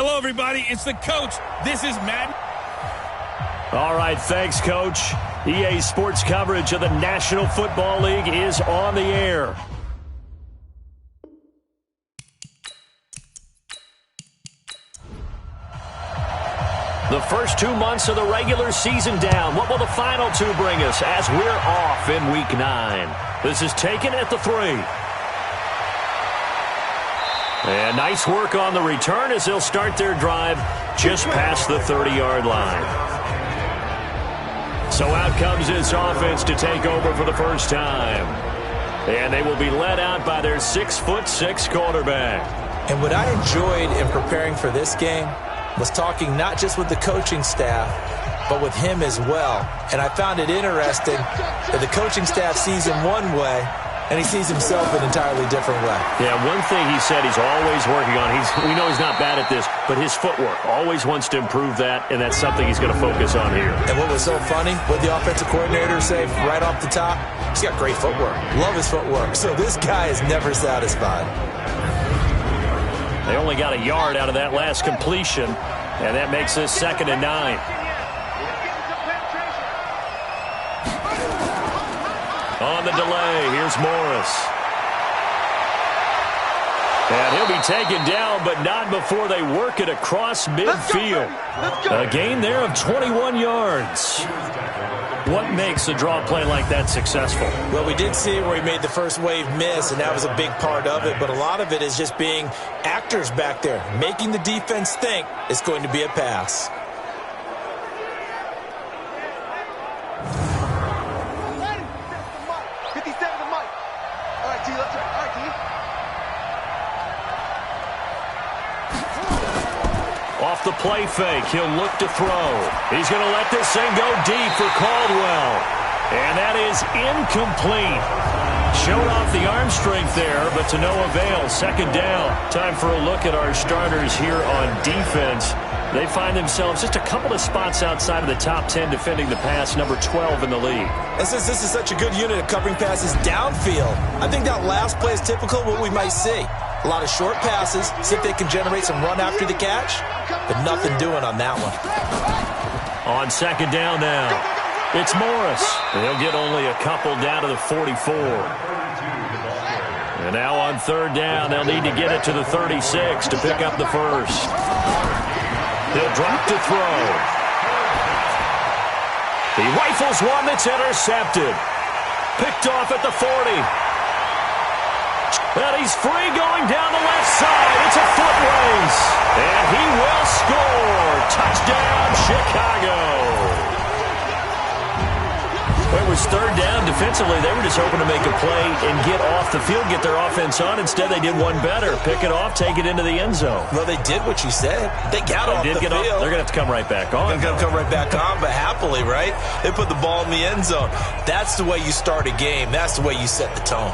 Hello, everybody. It's the coach. This is Matt. All right, thanks, Coach. EA Sports coverage of the National Football League is on the air. The first 2 months of the regular season down. What will the final two bring us as we're off in Week 9? This is taken at the 3. And nice work on the return as they'll start their drive just past the 30-yard line. So out comes this offense to take over for the first time. And they will be led out by their 6'6" quarterback. And what I enjoyed in preparing for this game was talking not just with the coaching staff, but with him as well. And I found it interesting that the coaching staff sees him one way, and he sees himself an entirely different way. Yeah, one thing he said he's always working on, we know he's not bad at this, but his footwork, always wants to improve that, and that's something he's going to focus on here. And what was so funny, what the offensive coordinator say right off the top, he's got great footwork. Love his footwork. So this guy is never satisfied. They only got a yard out of that last completion, and that makes this 2nd and 9. On the delay, here's Morris. And he'll be taken down, but not before they work it across midfield. A gain there of 21 yards. What makes a draw play like that successful? Well, we did see where he made the first wave miss, and that was a big part of it. But a lot of it is just being actors back there, making the defense think it's going to be a pass. Off the play fake, he'll look to throw. He's going to let this thing go deep for Caldwell. And that is incomplete. Showed off the arm strength there, but to no avail. 2nd down. Time for a look at our starters here on defense. They find themselves just a couple of spots outside of the top 10 defending the pass, number 12 in the league. And since this is such a good unit of covering passes downfield, I think that last play is typical of what we might see. A lot of short passes, see if they can generate some run after the catch, but nothing doing on that one. On 2nd down now, it's Morris. They'll get only a couple down to the 44. And now on 3rd down, they'll need to get it to the 36 to pick up the first. He'll drop to throw. He rifles one that's intercepted. Picked off at the 40. And he's free going down the left side. It's a foot race. And he will score. Touchdown, Chicago. It was 3rd down. Defensively, they were just hoping to make a play and get off the field, get their offense on. Instead, they did one better. Pick it off, take it into the end zone. Well, they did what you said. They got off the field. They're going to have to come right back on. They're going to come right back on, but happily, right? They put the ball in the end zone. That's the way you start a game. That's the way you set the tone.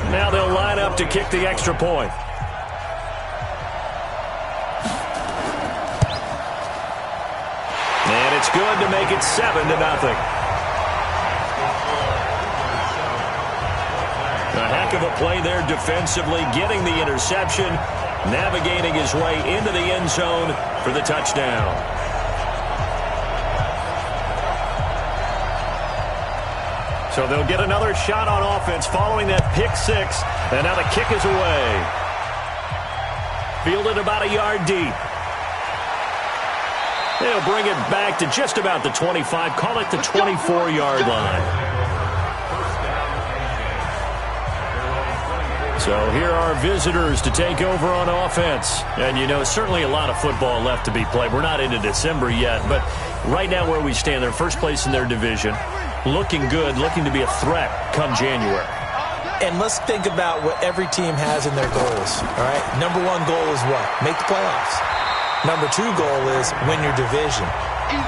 Now they'll line up to kick the extra point. And it's good to make it 7-0. A heck of a play there defensively, getting the interception, navigating his way into the end zone for the touchdown. So they'll get another shot on offense following that pick 6. And now the kick is away. Fielded about a yard deep. They'll bring it back to just about the 25. Call it the 24-yard line. So here are visitors to take over on offense. And, you know, certainly a lot of football left to be played. We're not into December yet, but right now where we stand, they're first place in their division. Looking good, looking to be a threat come January. And let's think about what every team has in their goals, all right? Number 1 goal is what? Make the playoffs. Number 2 goal is win your division.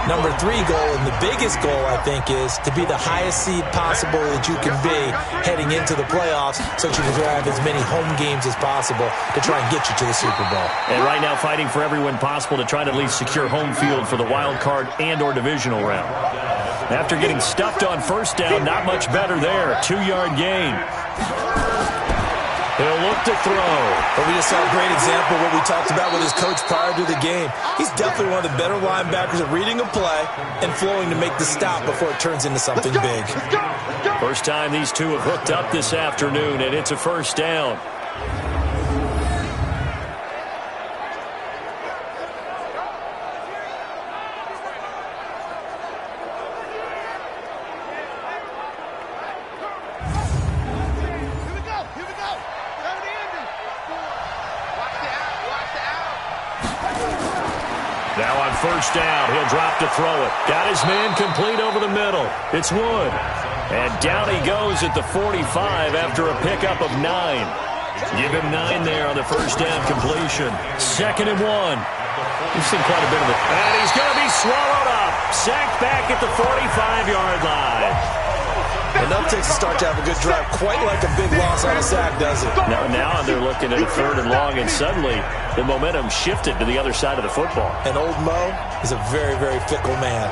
Number 3 goal, and the biggest goal, I think, is to be the highest seed possible that you can be heading into the playoffs so that you can drive as many home games as possible to try and get you to the Super Bowl. And right now fighting for every win possible to try to at least secure home field for the wild card and or divisional round. After getting stuffed on 1st down, not much better there. 2-yard gain. set to throw. But we just saw a great example of what we talked about with his coach prior to the game. He's definitely one of the better linebackers at reading a play and flowing to make the stop before it turns into something big. First time these two have hooked up this afternoon, and it's a first down. Now on first down, he'll drop to throw it. Got his man complete over the middle. It's Wood. And down he goes at the 45 after a pickup of 9. Give him 9 there on the first down completion. 2nd and 1. We've seen quite a bit of it. And he's going to be swallowed up. Sacked back at the 45-yard line. Enough takes to start to have a good drive. Quite like a big loss on a sack, does it? Now they're looking at a 3rd and long, and suddenly the momentum shifted to the other side of the football. And old Mo is a very, very fickle man.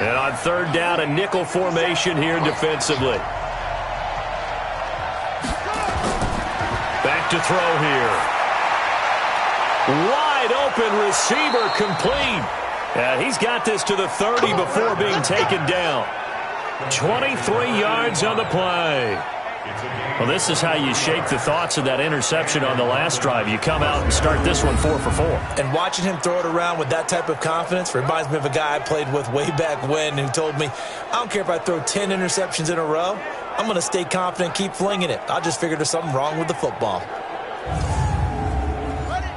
And on 3rd down, a nickel formation here defensively. Back to throw here. Wide open receiver complete. And he's got this to the 30 before being taken down. 23 yards on the play. Well, this is how you shake the thoughts of that interception on the last drive. You come out and start this one 4 for 4. And watching him throw it around with that type of confidence reminds me of a guy I played with way back when who told me, I don't care if I throw 10 interceptions in a row. I'm going to stay confident and keep flinging it. I just figured there's something wrong with the football.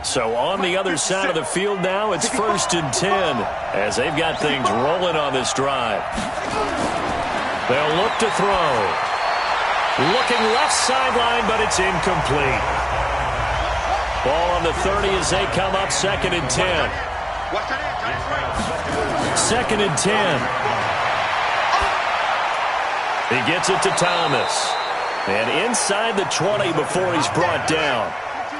So on the other side of the field now, it's 1st and 10 as they've got things rolling on this drive. They'll look to throw. Looking left sideline, but it's incomplete. Ball on the 30 as they come up 2nd and 10. 2nd and 10. He gets it to Thomas. And inside the 20 before he's brought down.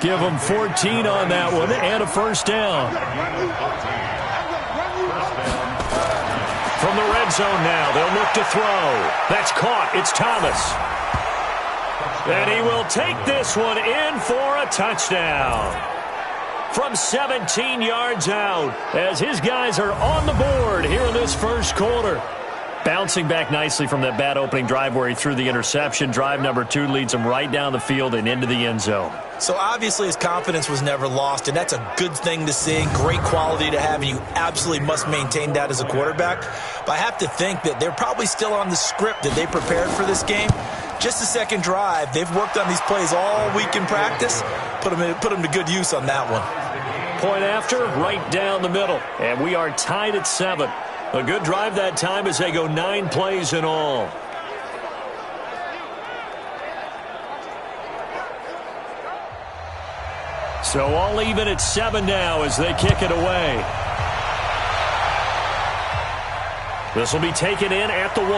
Give him 14 on that one and a first down. From the red zone now, they'll look to throw. That's caught. It's Thomas. And he will take this one in for a touchdown. From 17 yards out as his guys are on the board here in this first quarter. Bouncing back nicely from that bad opening drive where he threw the interception. Drive number 2 leads him right down the field and into the end zone. So obviously his confidence was never lost, and that's a good thing to see. Great quality to have, and you absolutely must maintain that as a quarterback. But I have to think that they're probably still on the script that they prepared for this game. Just the second drive. They've worked on these plays all week in practice. Put them to good use on that one. Point after, right down the middle. And we are tied at 7. A good drive that time as they go 9 plays in all. So all even at 7 now as they kick it away. This will be taken in at the 1.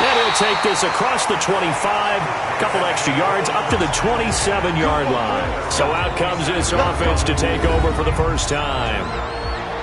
And he'll take this across the 25, a couple extra yards, up to the 27-yard line. So out comes this offense to take over for the first time.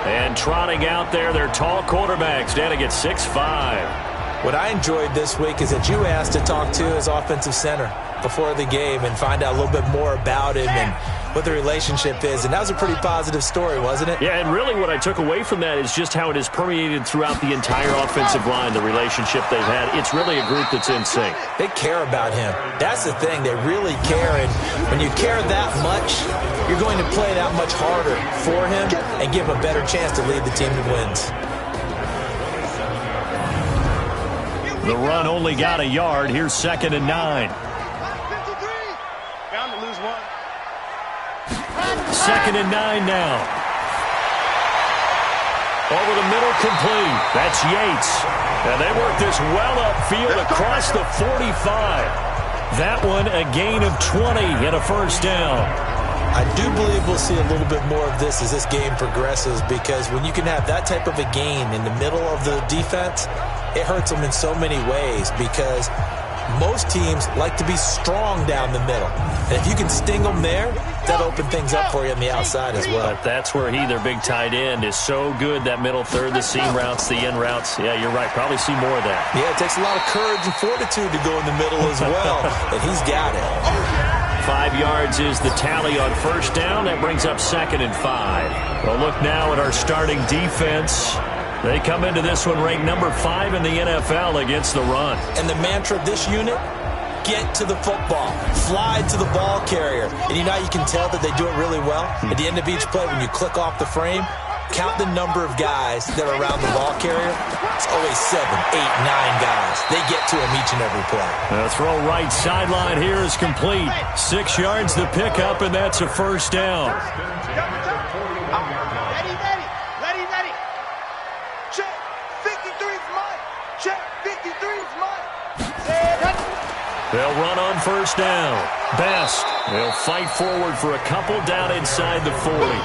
And trotting out there, their tall quarterback standing at 6'5". What I enjoyed this week is that you asked to talk to his offensive center before the game and find out a little bit more about him and what the relationship is. And that was a pretty positive story, wasn't it? Yeah, and really what I took away from that is just how it has permeated throughout the entire offensive line, the relationship they've had. It's really a group that's in sync. They care about him. That's the thing. They really care. And when you care that much, you're going to play that much harder for him and give him a better chance to lead the team to wins. The run only got a yard. Here's 2nd and 9. Bound to lose 1. 2nd and 9 now. Over the middle, complete. That's Yates. And they work this well upfield across the 45. That one a gain of 20 and a first down. I do believe we'll see a little bit more of this as this game progresses, because when you can have that type of a gain in the middle of the defense, it hurts them in so many ways, because most teams like to be strong down the middle. And if you can sting them there, that'll open things up for you on the outside as well. But that's where their big tight end, is so good, that middle third, the seam routes, the in routes. Yeah, you're right. Probably see more of that. Yeah, it takes a lot of courage and fortitude to go in the middle as well, and he's got it. 5 yards is the tally on first down. That brings up 2nd and 5. Well, look now at our starting defense. They come into this one ranked number 5 in the NFL against the run. And the mantra of this unit, get to the football. Fly to the ball carrier. And you know how you can tell that they do it really well? At the end of each play, when you click off the frame, count the number of guys that are around the ball carrier. It's always 7, 8, 9 guys. They get to him each and every play. The throw right sideline here is complete. 6 yards to pick up, and that's a first down. Ready. Check. 53's mine. Check. 53's mine. They'll run on first down. Best. They'll fight forward for a couple down inside the 40.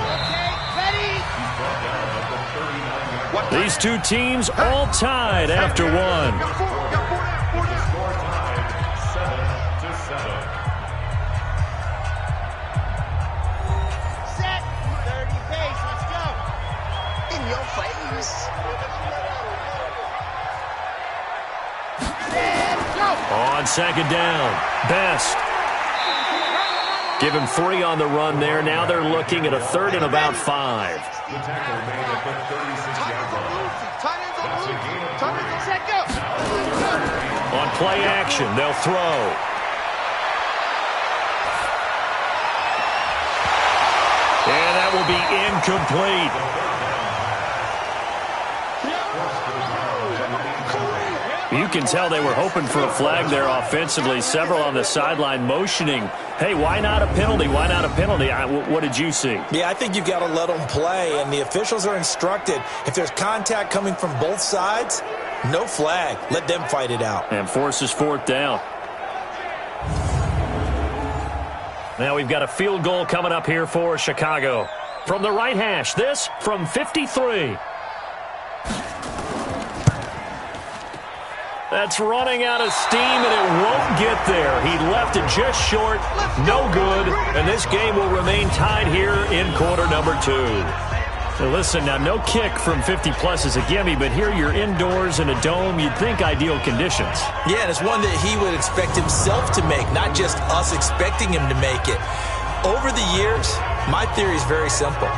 These two teams all tied after one. Set. 30 pace. Let's go. In your face. On second down, Best. Give him 3 on the run there. Now they're looking at a 3rd and about 5. On play action, they'll throw. And that will be incomplete. You can tell they were hoping for a flag there offensively. Several on the sideline motioning, hey, why not a penalty? Why not a penalty? What did you see? Yeah, I think you've got to let them play, and the officials are instructed, if there's contact coming from both sides, no flag. Let them fight it out. And forces 4th down. Now we've got a field goal coming up here for Chicago. From the right hash, this from 53. That's running out of steam, and it won't get there. He left it just short, no good, and this game will remain tied here in quarter number 2. Now listen, now no kick from 50-plus is a gimme, but here you're indoors in a dome. You'd think ideal conditions. Yeah, and it's one that he would expect himself to make, not just us expecting him to make it. Over the years, my theory is very simple.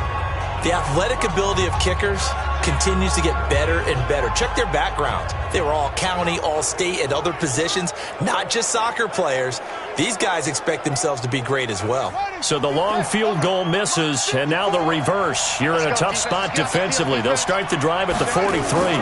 The athletic ability of kickers continues to get better and better. Check their backgrounds. They were all county, all state, at other positions, not just soccer players. These guys expect themselves to be great as well. So the long field goal misses, and now the reverse. You're in a tough spot defensively. They'll start the drive at the 43.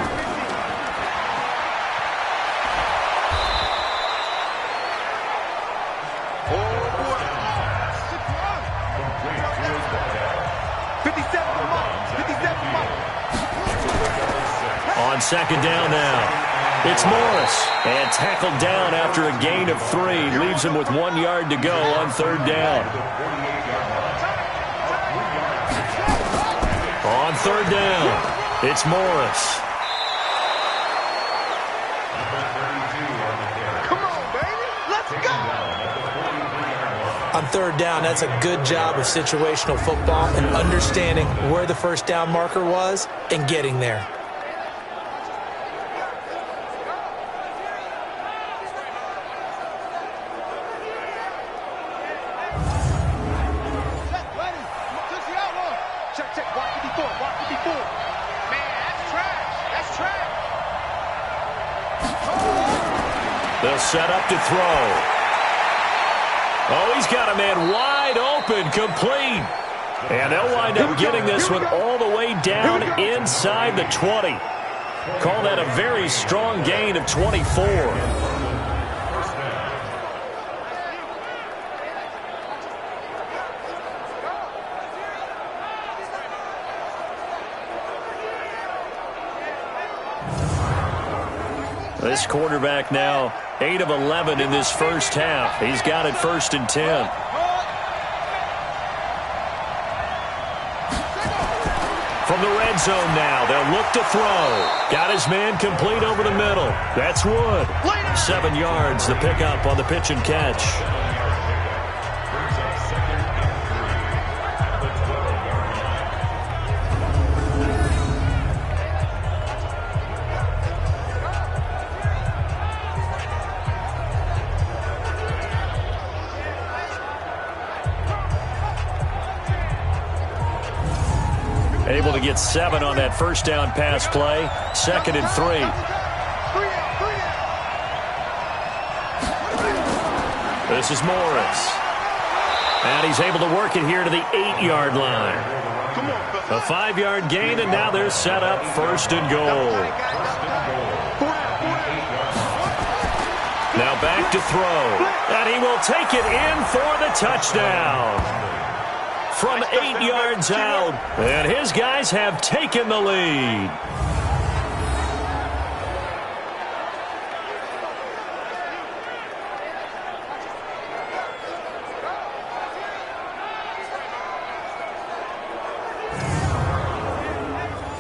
On second down now, it's Morris, and tackled down after a gain of 3. Leaves him with 1 yard to go on 3rd down. On 3rd down, it's Morris. Come on, baby. Let's go. On 3rd down, that's a good job of situational football and understanding where the first down marker was and getting there. They'll set up to throw. Oh, he's got a man wide open, complete. And they'll wind up getting this one all the way down inside the 20. Call that a very strong gain of 24. This quarterback now 8 of 11 in this first half. He's got it 1st and 10. From the red zone now, they'll look to throw. Got his man complete over the middle. That's Wood. 7 yards, the pickup on the pitch and catch. Able to get 7 on that first down pass play. 2nd and 3. This is Morris. And he's able to work it here to the 8-yard line. A 5-yard gain, and now they're set up 1st and goal. Now back to throw. And he will take it in for the touchdown. From 8 yards out, and his guys have taken the lead.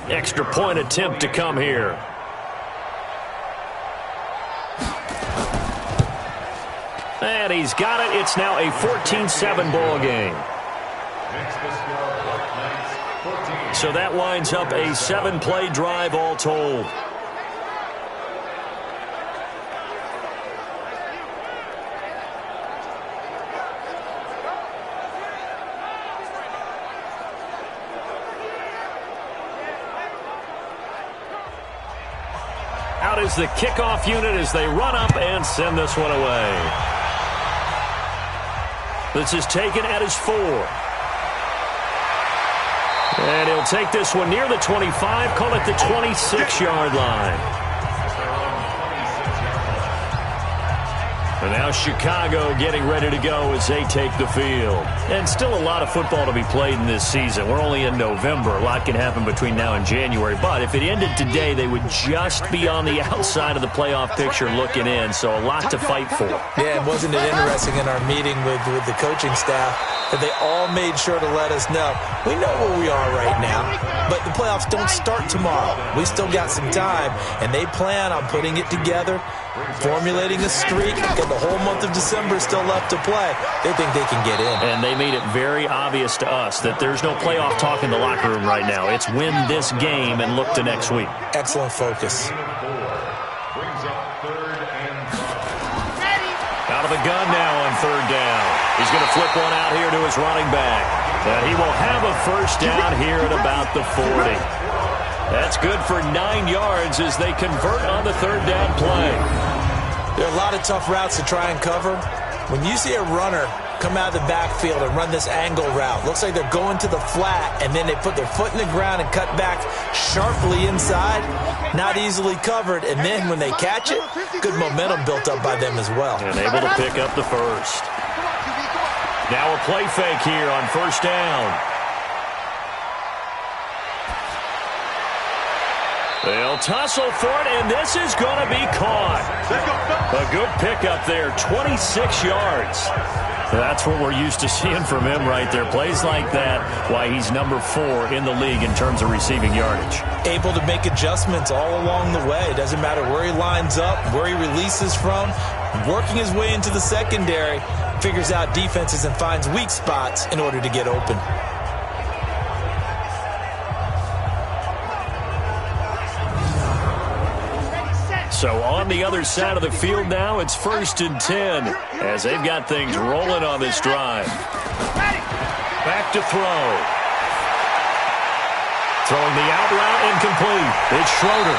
Extra point attempt to come here. And he's got it. It's now a 14-7 ball game. So that winds up a 7-play drive all told. Out is the kickoff unit as they run up and send this one away. This is taken at his 4. And he'll take this one near the 25, call it the 26-yard line. And now Chicago getting ready to go as they take the field. And still a lot of football to be played in this season. We're only in November. A lot can happen between now and January. But if it ended today, they would just be on the outside of the playoff picture looking in. So a lot to fight for. Yeah, and wasn't it interesting in our meeting with the coaching staff that they all made sure to let us know, we know where we are right now, but the playoffs don't start tomorrow. We still got some time, and they plan on putting it together, formulating a streak, and the whole month of December is still left to play. They think they can get in. And they made it very obvious to us that there's no playoff talk in the locker room right now. It's win this game and look to next week. Excellent focus. Out of the gun now on 3rd down. He's going to flip one out here to his running back. And he will have a first down here at about the 40. That's good for 9 yards as they convert on the 3rd down play. There are a lot of tough routes to try and cover. When you see a runner come out of the backfield and run this angle route, looks like they're going to the flat, and then they put their foot in the ground and cut back sharply inside. Not easily covered, and then when they catch it, good momentum built up by them as well. And able to pick up the first. Now a play fake here on 1st down. They'll tussle for it, and this is going to be caught. A good pickup there, 26 yards. That's what we're used to seeing from him right there. Plays like that, why he's number 4 in the league in terms of receiving yardage. Able to make adjustments all along the way. Doesn't matter where he lines up, where he releases from. Working his way into the secondary, figures out defenses and finds weak spots in order to get open. So on the other side of the field now, it's 1st and 10 as they've got things rolling on this drive. Back to throw. Throwing the out route incomplete. It's Schroeder.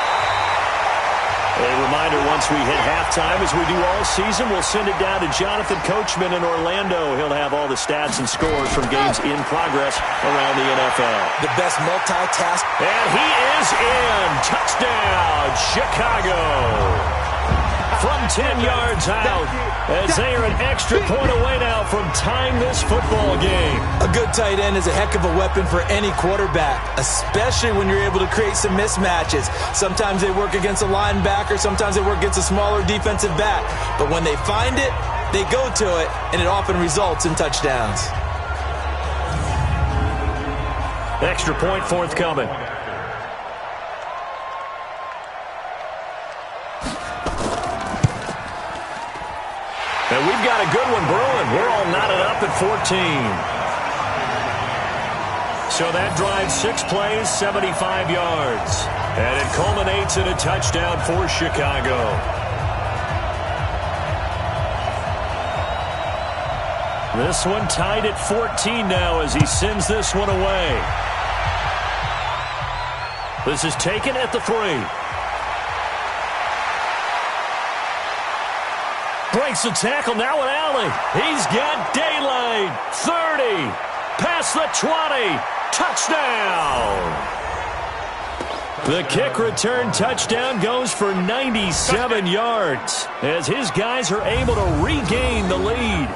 A reminder, once we hit halftime, as we do all season, we'll send it down to Jonathan Coachman in Orlando. He'll have all the stats and scores from games in progress around the NFL. The best multitask. And he is in. Touchdown, Chicago. From 10 yards out, as they are an extra point away now from tying this football game. A good tight end is a heck of a weapon for any quarterback, especially when you're able to create some mismatches. Sometimes they work against a linebacker, sometimes they work against a smaller defensive back. But when they find it, they go to it, and it often results in touchdowns. Extra point forthcoming. And we've got a good one brewing. We're all knotted up at 14. So that drives 6 plays, 75 yards. And it culminates in a touchdown for Chicago. This one tied at 14 now as he sends this one away. This is taken at the 3. Breaks the tackle, now an alley. He's got daylight. 30, past the 20, touchdown. The kick return touchdown goes for 97 yards as his guys are able to regain the lead.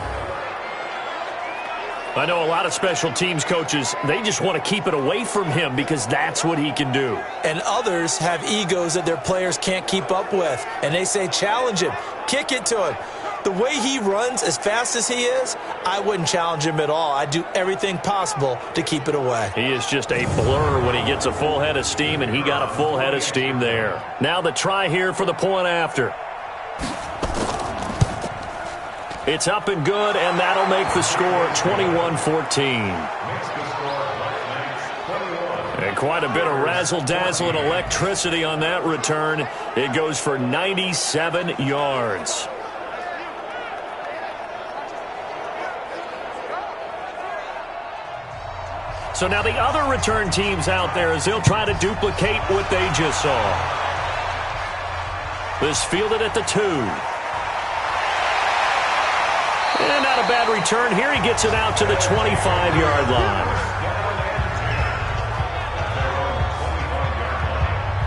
I know a lot of special teams coaches, they just want to keep it away from him because that's what he can do. And others have egos that their players can't keep up with. And they say, challenge him, kick it to him. The way he runs as fast as he is, I wouldn't challenge him at all. I'd do everything possible to keep it away. He is just a blur when he gets a full head of steam, and he got a full head of steam there. Now the try here for the point after. It's up and good, and that'll make the score 21-14. And quite a bit of razzle-dazzle and electricity on that return. It goes for 97 yards. So now the other return teams out there as they'll try to duplicate what they just saw. This fielded at the 2. And not a bad return here. He gets it out to the 25-yard line.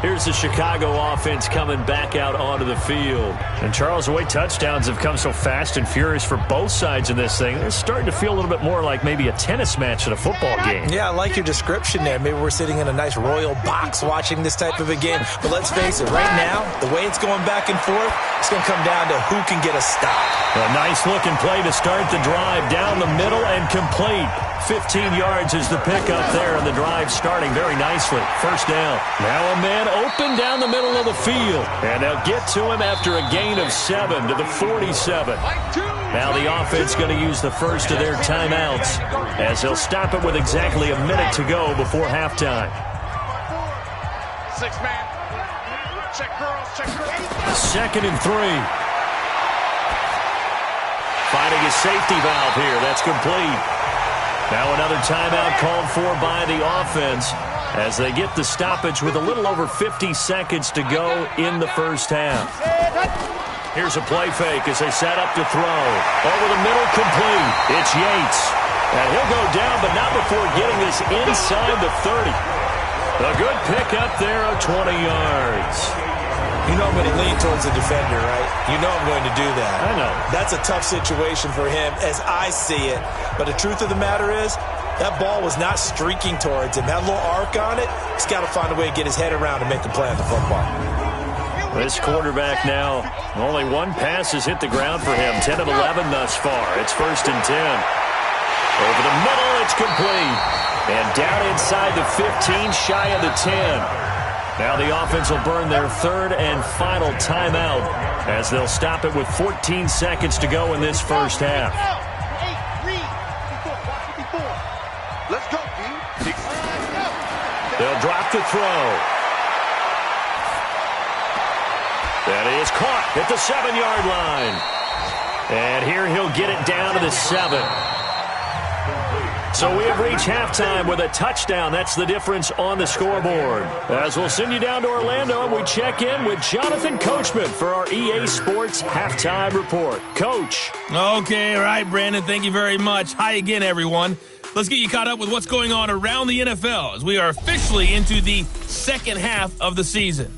Here's the Chicago offense coming back out onto the field. And, Charles, the way touchdowns have come so fast and furious for both sides in this thing, it's starting to feel a little bit more like maybe a tennis match at a football game. Yeah, I like your description there. Maybe we're sitting in a nice royal box watching this type of a game. But let's face it, right now, the way it's going back and forth, it's going to come down to who can get a stop. A nice-looking play to start the drive down the middle and complete. 15 yards is the pickup there, and the drive starting very nicely. First down. Now a man open down the middle of the field. And they'll get to him after a gain of 7 to the 47. Now the offense going to use the first of their timeouts as they'll stop it with exactly a minute to go before halftime. 6-man. Check girls, check girls. 2nd and 3. Finding a safety valve here. That's complete. Now another timeout called for by the offense as they get the stoppage with a little over 50 seconds to go in the first half. Here's a play fake as they set up to throw. Over the middle, complete. It's Yates. And he'll go down, but not before getting this inside the 30. A good pickup there of 20 yards. You know I'm going to lean towards the defender, right? You know I'm going to do that. I know. That's a tough situation for him as I see it. But the truth of the matter is, that ball was not streaking towards him. That little arc on it, he's got to find a way to get his head around and make the play on the football. This quarterback now, only one pass has hit the ground for him. 10 of 11 thus far. It's 1st and 10. Over the middle, it's complete. And down inside the 15, shy of the 10. Now the offense will burn their 3rd and final timeout as they'll stop it with 14 seconds to go in this first half. Let's go, dude. They'll drop the throw. That is caught at the 7-yard line. And here he'll get it down to the 7. So we have reached halftime with a touchdown. That's the difference on the scoreboard. As we'll send you down to Orlando, and we check in with Jonathan Coachman for our EA Sports Halftime Report. Coach. Okay, all right, Brandon. Thank you very much. Hi again, everyone. Let's get you caught up with what's going on around the NFL as we are officially into the second half of the season.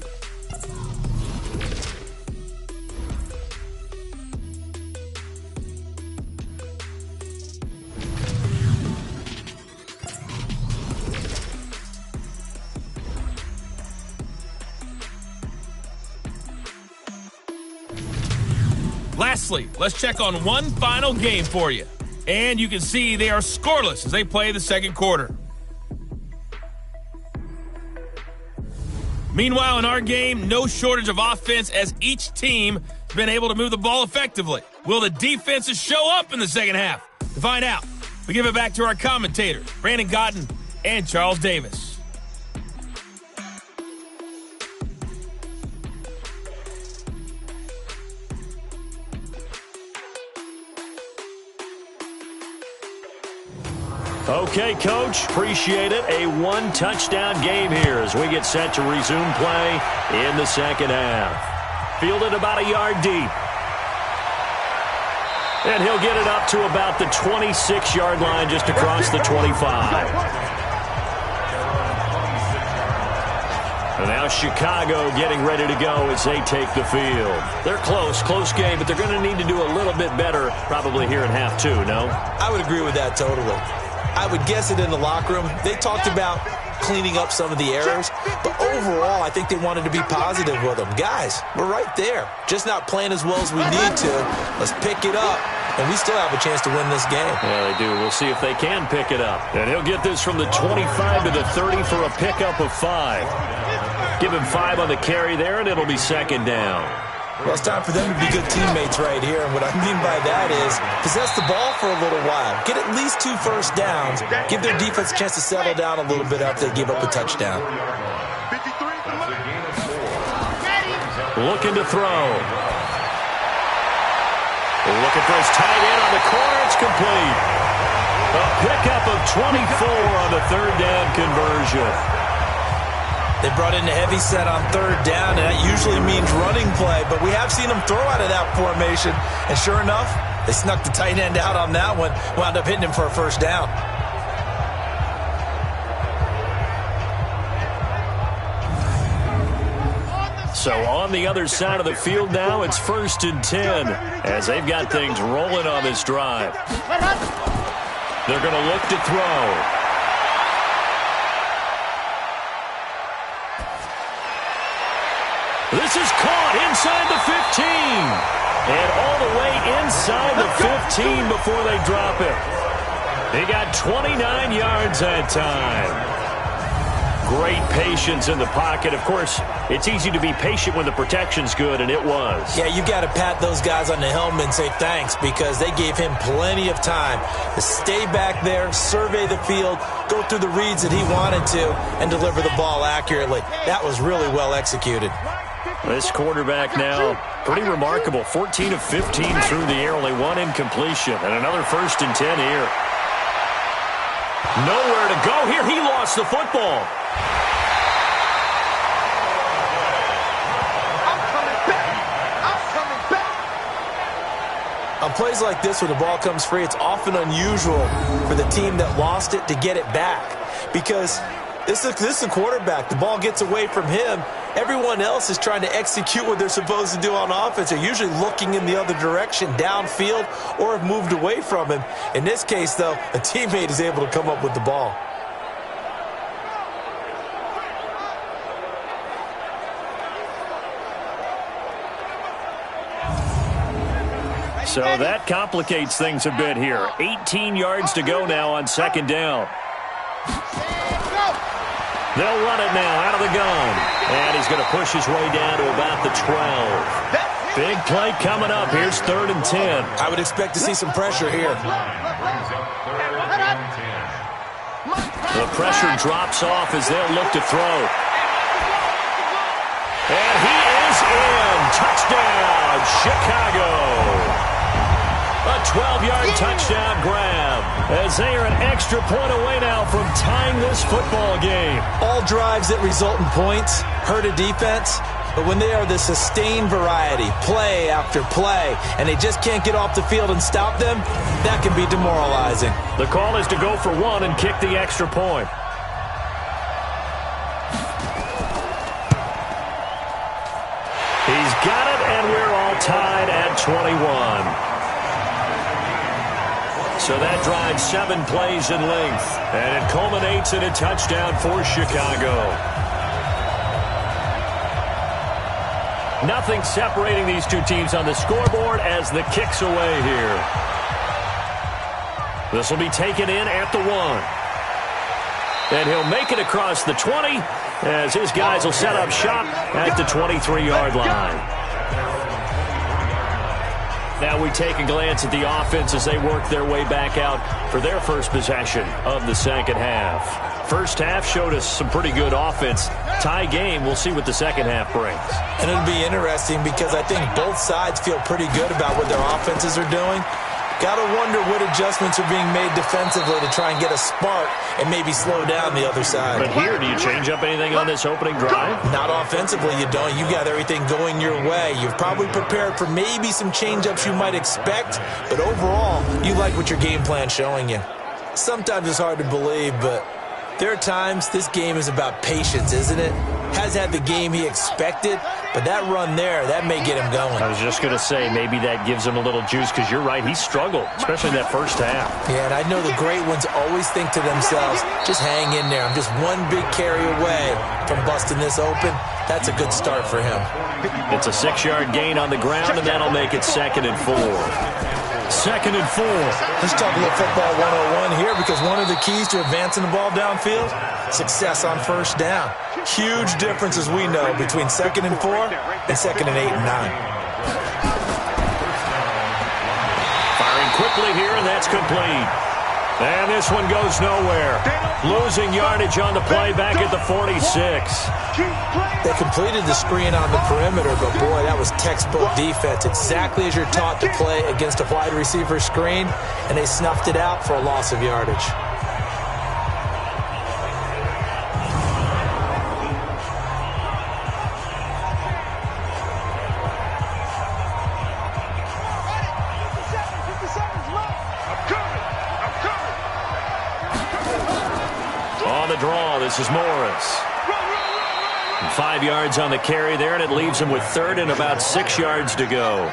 Lastly, let's check on one final game for you. And you can see they are scoreless as they play the second quarter. Meanwhile, in our game, no shortage of offense as each team has been able to move the ball effectively. Will the defenses show up in the second half? To find out, we give it back to our commentators, Brandon Cotton and Charles Davis. Okay, Coach, appreciate it. A one-touchdown game here as we get set to resume play in the second half. Fielded about a yard deep. And he'll get it up to about the 26-yard line just across the 25. And now Chicago getting ready to go as they take the field. They're close game, but they're going to need to do a little bit better probably here in half two, no? I would agree with that totally. I would guess it in the locker room. They talked about cleaning up some of the errors, but overall, I think they wanted to be positive with them. Guys, we're right there. Just not playing as well as we need to. Let's pick it up, and we still have a chance to win this game. Yeah, they do. We'll see if they can pick it up. And he'll get this from the 25 to the 30 for a pickup of 5. Give him 5 on the carry there, and it'll be second down. Well, it's time for them to be good teammates right here. And what I mean by that is possess the ball for a little while. Get at least 2 first downs. Give their defense a chance to settle down a little bit after they give up a touchdown. Looking to throw. Looking for his tight end on the corner. It's complete. A pickup of 24 on the third down conversion. They brought in the heavy set on third down, and that usually means running play, but we have seen them throw out of that formation, and sure enough, they snuck the tight end out on that one, wound up hitting him for a first down. So on the other side of the field now, it's 1st and 10 as they've got things rolling on this drive. They're going to look to throw. This is caught inside the 15. And all the way inside the 15 before they drop it. They got 29 yards that time. Great patience in the pocket. Of course, it's easy to be patient when the protection's good, and it was. Yeah, you got to pat those guys on the helmet and say thanks because they gave him plenty of time to stay back there, survey the field, go through the reads that he wanted to, and deliver the ball accurately. That was really well executed. This quarterback now, pretty remarkable. 14 of 15 through the air, only 1 incompletion. And another 1st and 10 here. Nowhere to go here. He lost the football. On plays like this where the ball comes free, it's often unusual for the team that lost it to get it back because this is a quarterback. The ball gets away from him. Everyone else is trying to execute what they're supposed to do on offense. They're usually looking in the other direction, downfield, or have moved away from him. In this case, though, a teammate is able to come up with the ball. So that complicates things a bit here. 18 yards to go now on second down. They'll run it now out of the gun. And he's going to push his way down to about the 12. Big play coming up. Here's 3rd and 10. I would expect to see some pressure here. The pressure drops off as they'll look to throw. And he is in. Touchdown, Chicago. A 12-yard touchdown grab as they are an extra point away now from tying this football game. All drives that result in points hurt a defense, but when they are the sustained variety, play after play, and they just can't get off the field and stop them, that can be demoralizing. The call is to go for 1 and kick the extra point. He's got it, and we're all tied at 21. So that drives 7 plays in length, and it culminates in a touchdown for Chicago. Nothing separating these two teams on the scoreboard as the kick's away here. This will be taken in at the 1. And he'll make it across the 20 as his guys will set up shop at the 23-yard line. Now we take a glance at the offense as they work their way back out for their first possession of the second half. First half showed us some pretty good offense. Tie game, we'll see what the second half brings. And it'll be interesting because I think both sides feel pretty good about what their offenses are doing. Got to wonder what adjustments are being made defensively to try and get a spark and maybe slow down the other side. But here, do you change up anything on this opening drive? Not offensively, you don't. You got everything going your way. You've probably prepared for maybe some change-ups you might expect, but overall, you like what your game plan's showing you. Sometimes it's hard to believe, but there are times this game is about patience, isn't it? Has had the game he expected, but that run there, that may get him going. I was just going to say, maybe that gives him a little juice because you're right, he struggled, especially in that first half. Yeah, and I know the great ones always think to themselves, just hang in there. I'm just one big carry away from busting this open. That's a good start for him. It's a 6-yard gain on the ground, and that'll make it 2nd and 4. 2nd and 4. Let's talk a little football 101 here because one of the keys to advancing the ball downfield, success on first down. Huge difference, as we know, between 2nd and 4 and 2nd and 8 and 9. Firing quickly here, and that's complete. And this one goes nowhere. Losing yardage on the play back at the 46. They completed the screen on the perimeter, but boy, that was textbook defense. Exactly as you're taught to play against a wide receiver screen, and they snuffed it out for a loss of yardage. On the draw, this is Morris. 5 yards on the carry there, and it leaves him with 3rd and about 6 yards to go.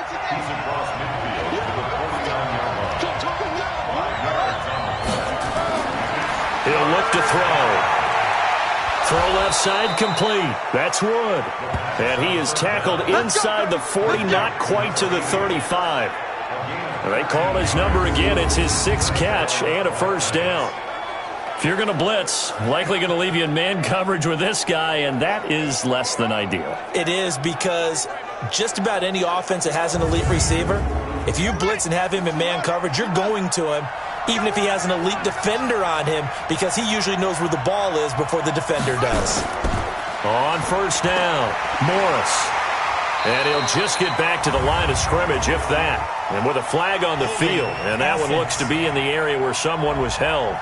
He'll look to throw. Throw left side complete. That's Wood. And he is tackled inside the 40, not quite to the 35. They call his number again. It's his 6th catch and a first down. If you're going to blitz, likely going to leave you in man coverage with this guy, and that is less than ideal. It is because just about any offense that has an elite receiver, if you blitz and have him in man coverage, you're going to him, even if he has an elite defender on him, because he usually knows where the ball is before the defender does. On first down, Morris. And he'll just get back to the line of scrimmage, if that. And with a flag on the field, and that one looks to be in the area where someone was held.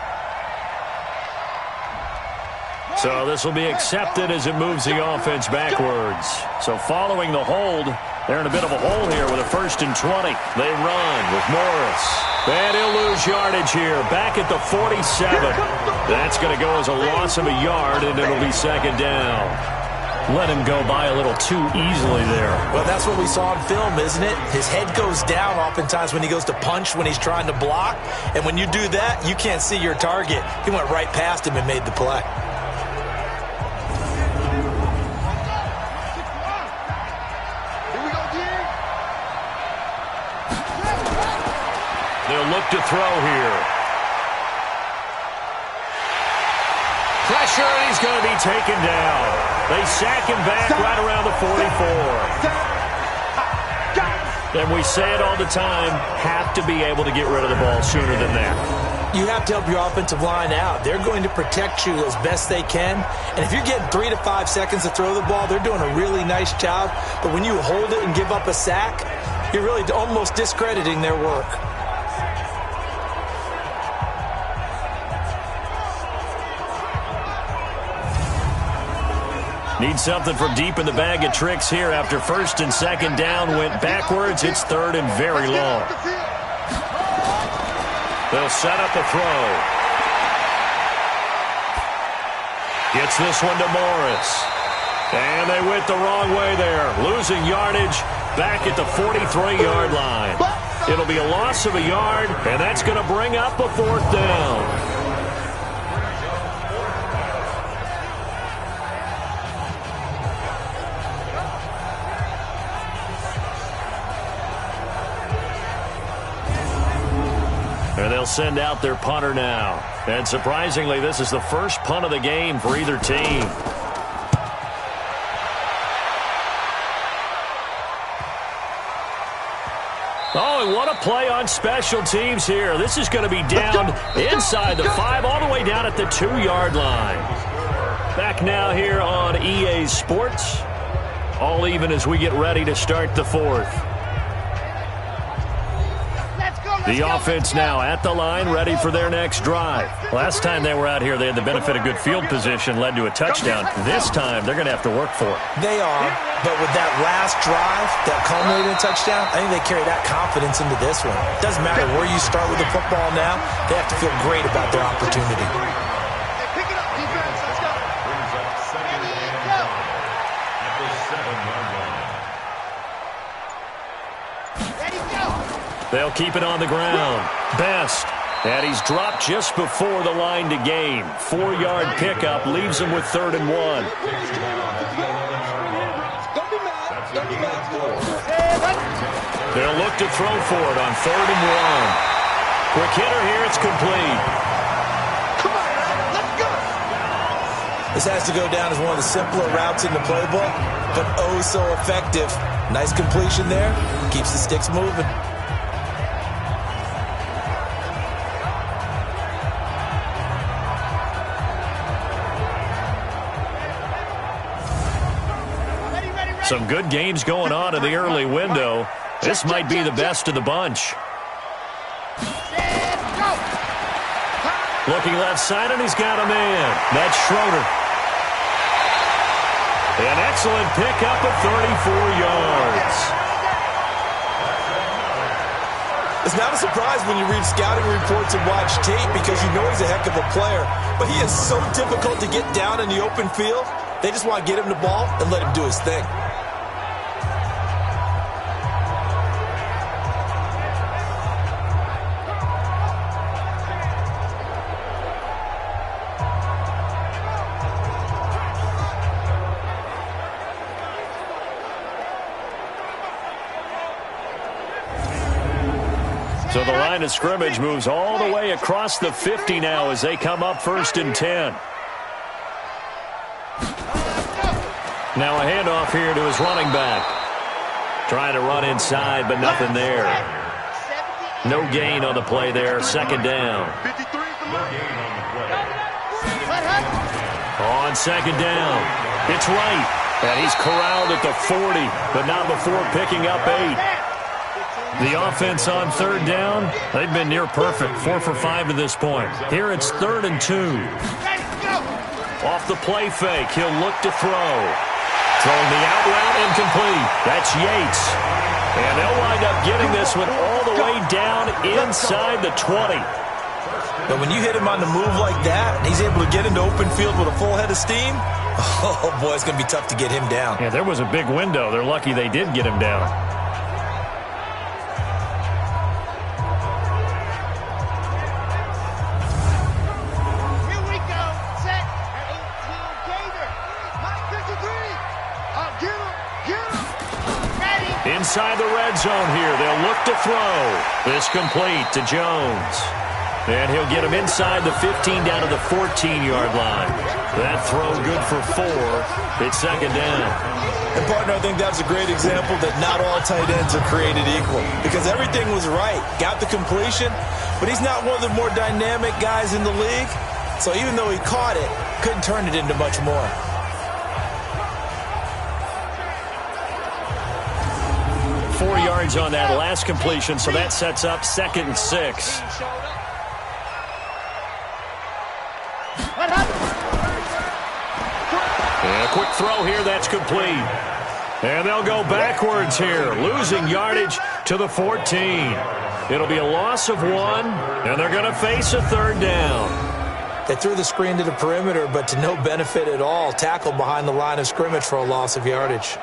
So this will be accepted as it moves the offense backwards. So following the hold, they're in a bit of a hole here with a 1st and 20. They run with Morris. And he'll lose yardage here, back at the 47. That's going to go as a loss of a yard, and it'll be 2nd down. Let him go by a little too easily there. Well, that's what we saw in film, isn't it? His head goes down oftentimes when he goes to punch, when he's trying to block. And when you do that, you can't see your target. He went right past him and made the play. They'll look to throw here. Pressure, and he's going to be taken down. They sack him back right around the 44. And we say it all the time, have to be able to get rid of the ball sooner than that. You have to help your offensive line out. They're going to protect you as best they can. And if you're getting 3 to 5 seconds to throw the ball, they're doing a really nice job. But when you hold it and give up a sack, you're really almost discrediting their work. Need something from deep in the bag of tricks here after 1st and 2nd down went backwards. It's 3rd and very long. They'll set up a throw. Gets this one to Morris. And they went the wrong way there. Losing yardage back at the 43-yard line. It'll be a loss of a yard, and that's going to bring up a 4th down. They'll send out their punter now. And surprisingly, this is the first punt of the game for either team. Oh, and what a play on special teams here. This is going to be down inside the 5, all the way down at the 2-yard line. Back now here on EA Sports. All even as we get ready to start the 4th. The offense now at the line, ready for their next drive. Last time they were out here, they had the benefit of good field position, led to a touchdown. This time, they're going to have to work for it. They are, but with that last drive, that culminated in a touchdown, I think they carry that confidence into this one. It doesn't matter where you start with the football now. They have to feel great about their opportunity. Pick it up, defense. Let's go. Ready, go. At the 7-yard line. Ready, go. They'll keep it on the ground. Best. And he's dropped just before the line to gain. 4-yard pickup leaves him with 3rd and 1. Don't be mad. Don't be mad. They'll look to throw for it on 3rd and 1. Quick hitter here. It's complete. Come on, let's go. This has to go down as one of the simpler routes in the playbook, but oh so effective. Nice completion there. Keeps the sticks moving. Some good games going on in the early window. This might be the best of the bunch. Looking left side, and he's got a man. That's Schroeder. An excellent pickup of 34 yards. It's not a surprise when you read scouting reports and watch tape because you know he's a heck of a player. But he is so difficult to get down in the open field. They just want to get him the ball and let him do his thing. So the line of scrimmage moves all the way across the 50 now as they come up 1st and 10. Now a handoff here to his running back. Trying to run inside, but nothing there. No gain on the play there. 2nd down. On 2nd down. It's right. And he's corralled at the 40, but not before picking up 8. The offense on 3rd down, they've been near perfect. 4 for 5 to this point. Here it's 3rd and 2. Off the play fake, he'll look to throw. Throwing the out route incomplete. That's Yates. And they'll wind up getting this one all the way down inside the 20. But when you hit him on the move like that, and he's able to get into open field with a full head of steam, oh boy, it's going to be tough to get him down. Yeah, there was a big window. They're lucky they did get him down. Inside the red zone here. They'll look to throw. This complete to Jones. And he'll get him inside the 15 down to the 14-yard line. That throw good for 4. It's 2nd down. And, partner, I think that's a great example that not all tight ends are created equal. Because everything was right. Got the completion, but he's not one of the more dynamic guys in the league. So even though he caught it, couldn't turn it into much more. 4 yards on that last completion, so that sets up 2nd and 6. And a quick throw here, that's complete. And they'll go backwards here, losing yardage to the 14. It'll be a loss of 1, and they're going to face a 3rd down. They threw the screen to the perimeter, but to no benefit at all. Tackled behind the line of scrimmage for a loss of yardage.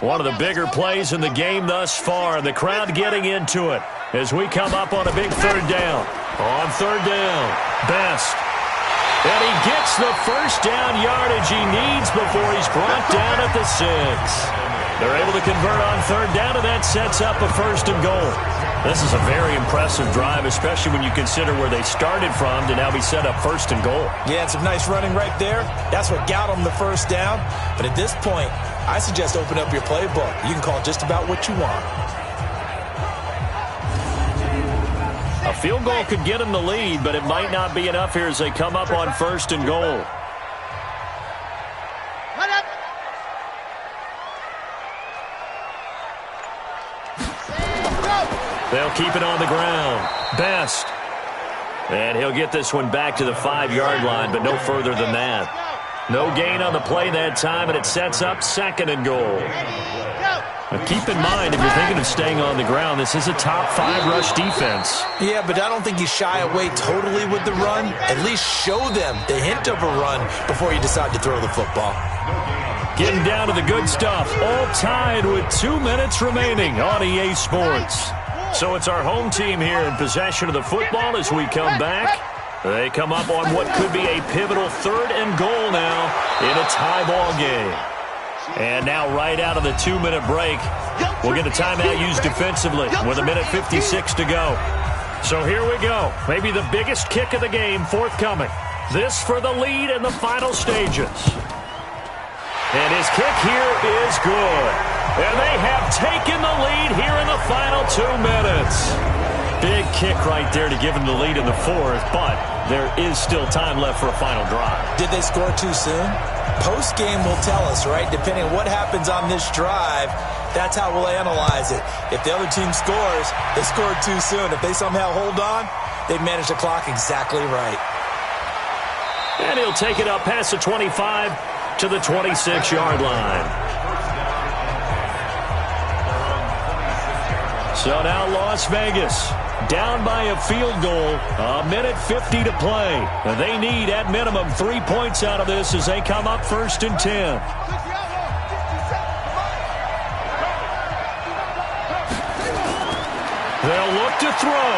One of the bigger plays in the game thus far. The crowd getting into it as we come up on a big 3rd down. On 3rd down, Best. And he gets the first down yardage he needs before he's brought down at the 6. They're able to convert on third down, and that sets up a first and goal. This is a very impressive drive, especially when you consider where they started from to now be set up first and goal. Yeah, and some nice running right there. That's what got them the first down. But at this point, I suggest open up your playbook. You can call just about what you want. A field goal could get them the lead, but it might not be enough here as they come up on first and goal. They'll keep it on the ground. Best. And he'll get this one back to the 5-yard line, but no further than that. No gain on the play that time, and it sets up second and goal. Now keep in mind, if you're thinking of staying on the ground, this is a top 5 rush defense. Yeah, but I don't think you shy away totally with the run. At least show them the hint of a run before you decide to throw the football. Getting down to the good stuff. All tied with 2 minutes remaining on EA Sports. So it's our home team here in possession of the football as we come back. They come up on what could be a pivotal third and goal now in a tie ball game. And now right out of the 2-minute break, we'll get a timeout used defensively with 1:56 to go. So here we go. Maybe the biggest kick of the game forthcoming. This for the lead in the final stages. And his kick here is good. And they have taken the lead here in the final 2 minutes. Big kick right there to give him the lead in the fourth, but there is still time left for a final drive. Did they score too soon? Post-game will tell us, right? Depending on what happens on this drive, that's how we'll analyze it. If the other team scores, they scored too soon. If they somehow hold on, they've managed the clock exactly right. And he'll take it up past the 25 to the 26-yard line. So now Las Vegas down by a field goal, 1:50 to play. And they need, at minimum, 3 points out of this as they come up first and 10. They'll look to throw.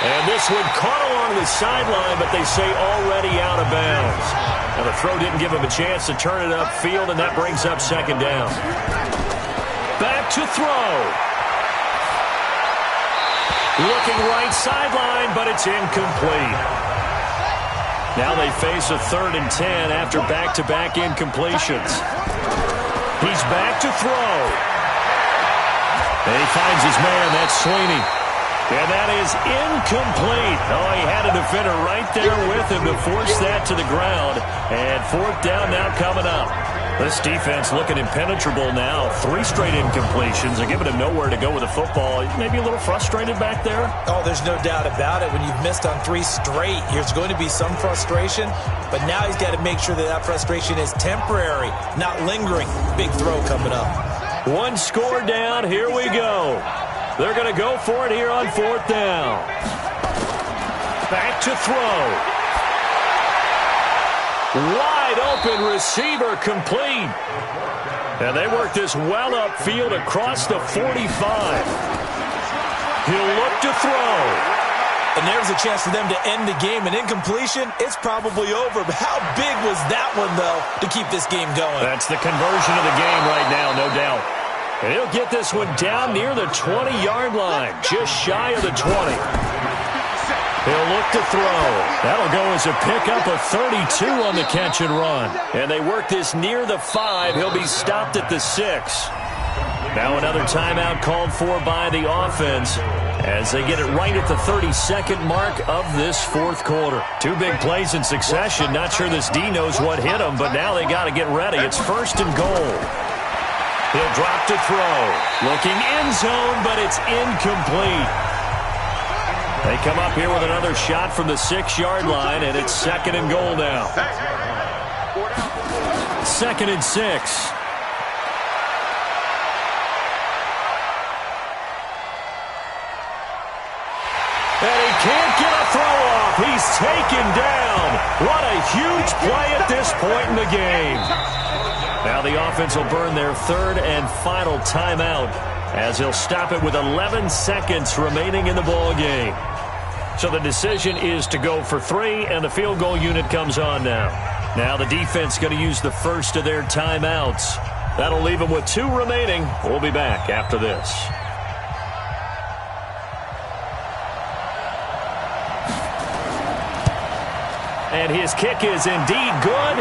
And this one caught along the sideline, but they say already out of bounds. Now the throw didn't give him a chance to turn it upfield, and that brings up second down. Back to throw. Looking right sideline, but it's incomplete. Now they face a 3rd and 10 after back-to-back incompletions. He's back to throw. And he finds his man. That's Sweeney. And that is incomplete. Oh, he had a defender right there with him to force that to the ground. And 4th down now coming up. This defense looking impenetrable now. 3 straight incompletions. They're giving him nowhere to go with the football. Maybe a little frustrated back there. Oh, there's no doubt about it. When you've missed on 3 straight, there's going to be some frustration. But now he's got to make sure that that frustration is temporary, not lingering. Big throw coming up. 1 score down. Here we go. They're going to go for it here on 4th down. Back to throw. Wide open receiver complete. And they work this well upfield across the 45. He'll look to throw. And there's a chance for them to end the game. An incompletion, it's probably over. But how big was that one, though, to keep this game going? That's the conversion of the game right now, no doubt. And he'll get this one down near the 20-yard line, just shy of the 20. He'll look to throw. That'll go as a pickup of 32 on the catch and run. And they work this near the 5. He'll be stopped at the 6. Now another timeout called for by the offense as they get it right at the 32nd mark of this 4th quarter. 2 big plays in succession. Not sure this D knows what hit him, but now they got to get ready. It's 1st and goal. He'll drop to throw. Looking end zone, but it's incomplete. They come up here with another shot from the 6-yard line, and it's 2nd and goal now. 2nd and 6. And he can't get a throw off. He's taken down. What a huge play at this point in the game. Now the offense will burn their 3rd and final timeout as he'll stop it with 11 seconds remaining in the ball game. So the decision is to go for 3, and the field goal unit comes on now. Now the defense going to use the first of their timeouts. That'll leave them with 2 remaining. We'll be back after this. And his kick is indeed good.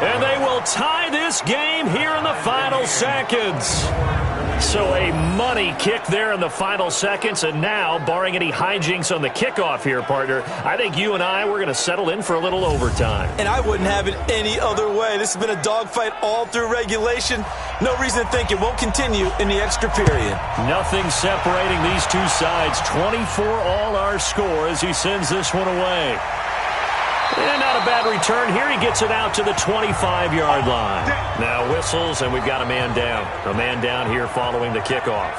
And they will tie this game here in the final seconds. So a money kick there in the final seconds. And now, barring any hijinks on the kickoff here, partner, I think you and I, we're going to settle in for a little overtime. And I wouldn't have it any other way. This has been a dogfight all through regulation. No reason to think it won't continue in the extra period. Nothing separating these two sides. 24 all our score as he sends this one away. And not a bad return here. He gets it out to the 25-yard line. Now whistles, and we've got a man down. A man down here following the kickoff.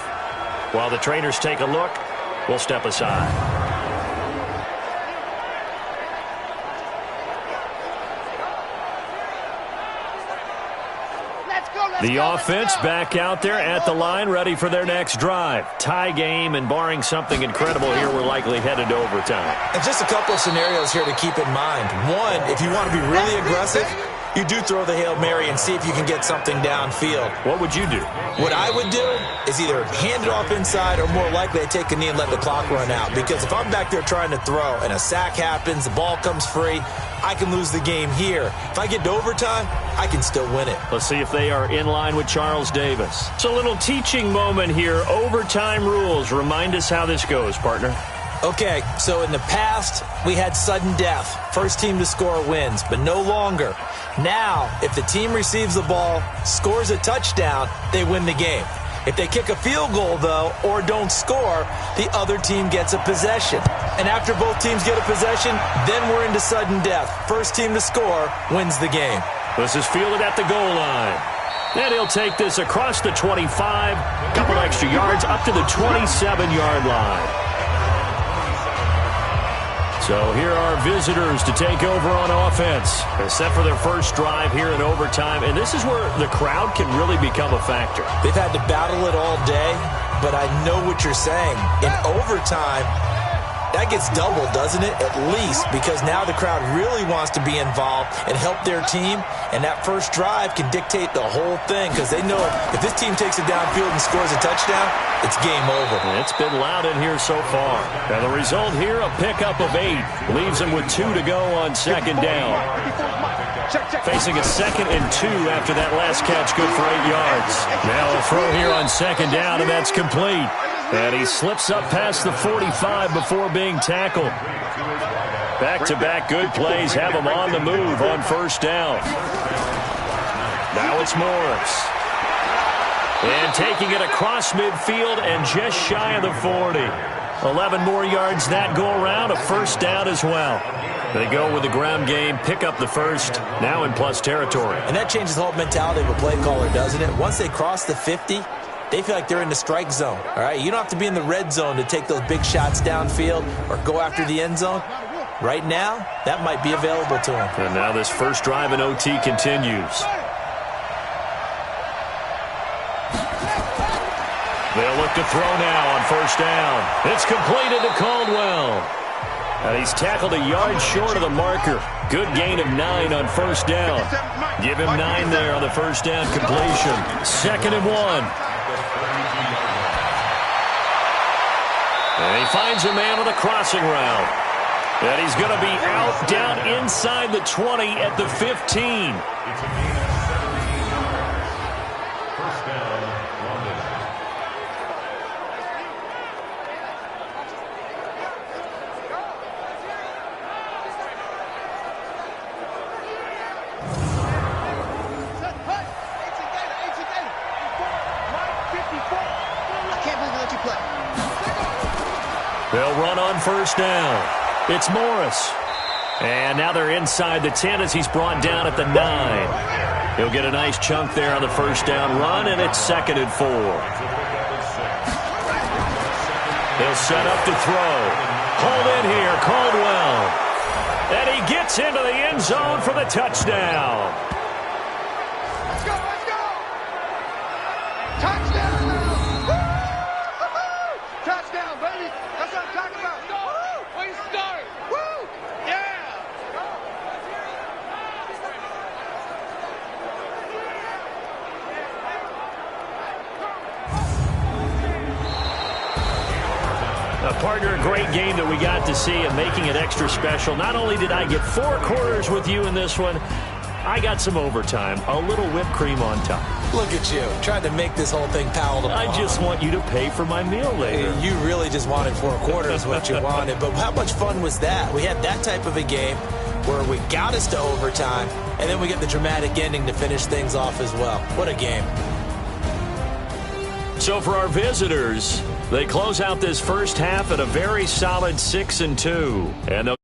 While the trainers take a look, we'll step aside. The offense back out there at the line, ready for their next drive. Tie game, and barring something incredible here, we're likely headed to overtime. And just a couple of scenarios here to keep in mind. One, if you want to be really aggressive, you do throw the Hail Mary and see if you can get something downfield. What would you do? What I would do is either hand it off inside or more likely I take a knee and let the clock run out. Because if I'm back there trying to throw and a sack happens, the ball comes free, I can lose the game here. If I get to overtime, I can still win it. Let's see if they are in line with Charles Davis. It's a little teaching moment here. Overtime rules. Remind us how this goes, partner. Okay, so in the past, we had sudden death. First team to score wins, but no longer. Now, if the team receives the ball, scores a touchdown, they win the game. If they kick a field goal, though, or don't score, the other team gets a possession. And after both teams get a possession, then we're into sudden death. First team to score wins the game. This is fielded at the goal line. And he'll take this across the 25, couple extra yards up to the 27-yard line. So here are visitors to take over on offense. They're set for their first drive here in overtime, and this is where the crowd can really become a factor. They've had to battle it all day, but I know what you're saying. In overtime, that gets doubled, doesn't it? At least, because now the crowd really wants to be involved and help their team, and that first drive can dictate the whole thing because they know if this team takes it downfield and scores a touchdown, it's game over. And it's been loud in here so far. And the result here, a pickup of 8. Leaves them with 2 to go on second down. Facing a 2nd and 2 after that last catch, good for 8 yards. Now a throw here on second down, and that's complete. And he slips up past the 45 before being tackled. Back-to-back good plays have him on the move on first down. Now it's Morris. And taking it across midfield and just shy of the 40. 11 more yards that go around, a first down as well. They go with the ground game, pick up the first, now in plus territory. And that changes the whole mentality of a play caller, doesn't it? Once they cross the 50, they feel like they're in the strike zone, all right? You don't have to be in the red zone to take those big shots downfield or go after the end zone. Right now, that might be available to them. And now this first drive in OT continues. They'll look to throw now on first down. It's completed to Caldwell. And he's tackled a yard short of the marker. Good gain of 9 on first down. Give him 9 there on the first down completion. 2nd and 1. And he finds a man on the crossing route. And he's going to be out down inside the 20 at the 15. They'll run on first down. It's Morris. And now they're inside the 10 as he's brought down at the 9. He'll get a nice chunk there on the first down run, and it's 2nd and 4. He'll set up to throw. Hold in here, Caldwell. And he gets into the end zone for the touchdown. Let's go, let's go! Touchdown! Touchdown, baby! That's what I'm talking about. Go! Partner, a great game that we got to see and making it extra special. Not only did I get 4 quarters with you in this one, I got some overtime, a little whipped cream on top. Look at you, trying to make this whole thing palatable. I just want you to pay for my meal later. You really just wanted 4 quarters what you wanted. But how much fun was that? We had that type of a game where we got us to overtime, and then we get the dramatic ending to finish things off as well. What a game. So for our visitors, they close out this first half at a very solid 6-2. And they'll